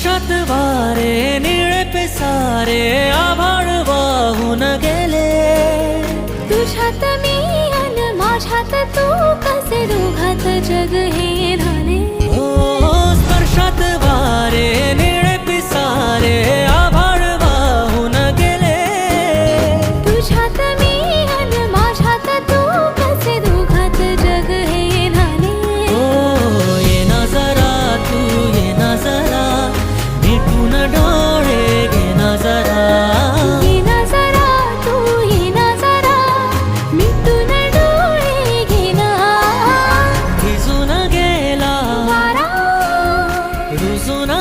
स्पर्शात वारे निळे पिसारे आभाळ वाहून गेले. तुझ्यात मी अन माझ्यात तू कसे दोघात जग हे झाले. हो स्पर्शात वारे निळे पिसारे आभाळ वाहून गेले. तुझ्यात मी अन माझ्यात तू कसे दोघात जग हे झाले. हो ये ना जरा तू ये ना जरा मिटून डोळे घे ना जरा. ये ना जरा तू ये ना जरा मिटून डोळे घे ना. भिजून गेला वारा रुजून